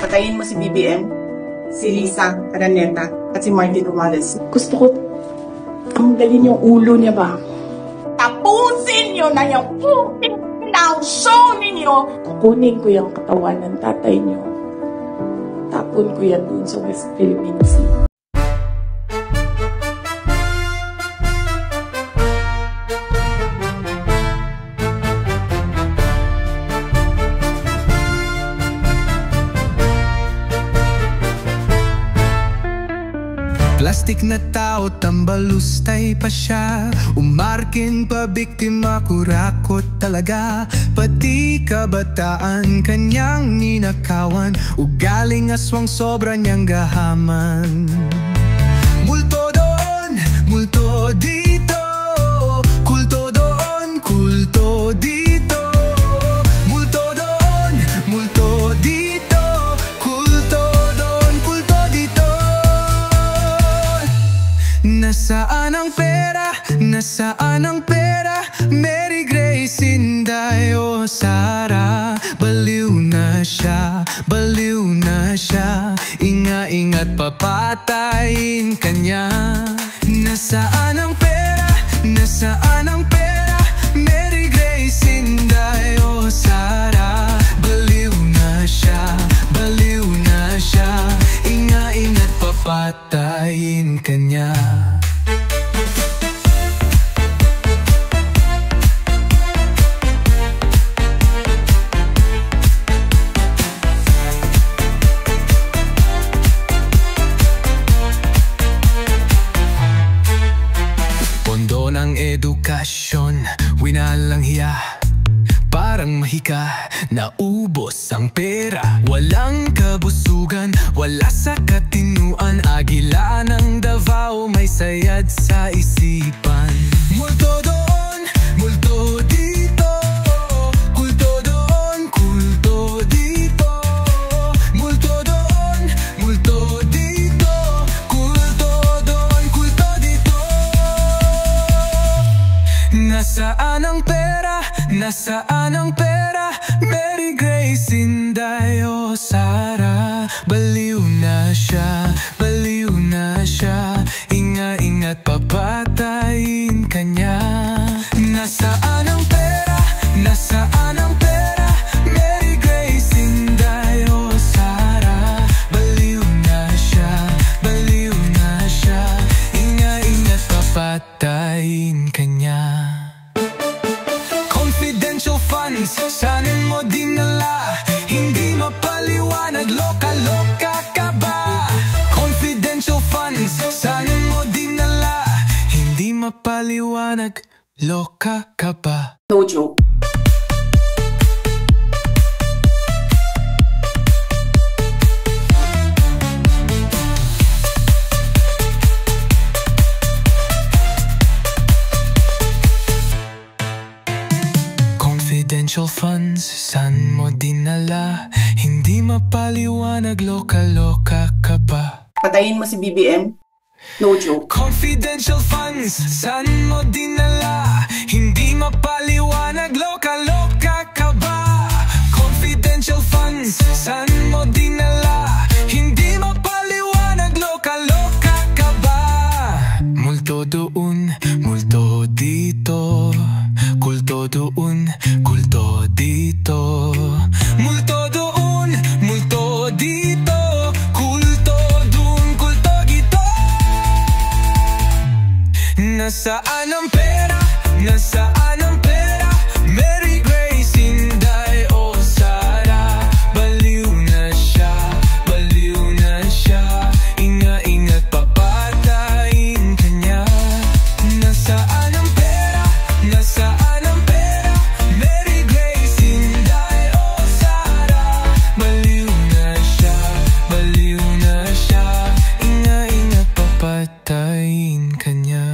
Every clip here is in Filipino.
Patayin mo si BBM, si Lisa Araneta, at si Martin Romualdez. Gusto ko tanggalin yung ulo niya ba? Tapusin niyo na yung show ninyo! Kukunin ko yung katawan ng tatay niyo. Tapon ko yan dun sa West Philippine Sea. Plastik na tao, tambalustay pa siya. Umarkin pa, biktima, kurakot talaga. Pati kabataan, kanyang ninakawan. Ugaling aswang, sobra niyang gahaman. Multo doon, multo dito. Kulto doon, kulto dito. Multo doon, multo dito. Kulto doon, kulto dito. Nasaan ang pera? Nasaan ang pera? Mary Grace, Inday o Sara. Baliw na siya, baliw na siya. Inga-ingat, papatayin kanya. Nasaan ang pera? Nasaan ang pera? Mary Grace, Inday o Sara. Baliw na siya, baliw na siya. Inga-ingat, papatayin kanya. Pondo ng edukasyon, winalang hiya. Parang mahika, naubos ang pera. Walang kabusugan, wala sa katinuan. Agila ng Davao, may sayad sa isipan. Multo doon, multo dito. Kulto doon, kulto dito. Multo doon, multo dito. Kulto doon, kulto dito. Nasaan ang pera? Nasaan ang pera? Mary Grace, Inday o Sara. Baliw na siya, baliw na siya. Inga-ingat, papatayin kanya. Nasaan ang pera? Nasaan ang pera? Mary Grace, Inday o Sara. Baliw na siya, baliw na siya. Inga-ingat, papatayin kanya. Confidential funds, saan mo dinala? Hindi mapaliwanag, loka-loka ka ba? Confidential funds, saan mo dinala? Hindi mapaliwanag, loka ka ba? No joke. Confidential funds, saan mo dinala? Hindi mapaliwanag, loka-loka ka ba? Patayin mo si BBM, no joke. Confidential funds, saan mo dinala? Hindi mapaliwanag, loka-loka ka ba? Confidential funds, saan mo dinala? Hindi mapaliwanag, loka-loka ka ba? Multo doon, multo dito. Kulto doon, kulto dito. Multo doon, multo dito. Kulto doon, kulto dito. Nasaan ang pera? Nasaan ang pera? Mary Grace, Inday o Sara. Baliw na siya, baliw na siya. Inga-ingat, papatayin kanya. Nasaan ang pera? Nasaan ang pera? Mary Grace, Inday o Sara. Baliw na siya, baliw na siya. Inga-ingat, papatayin kanya.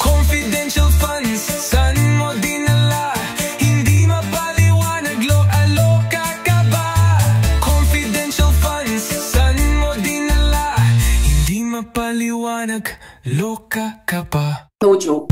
Confidential funds, saan mo dinala? Hindi mapaliwanag, loka-loka ka ba? Confidential funds, saan mo dinala? Hindi mapaliwanag, loka ka ba? No joke.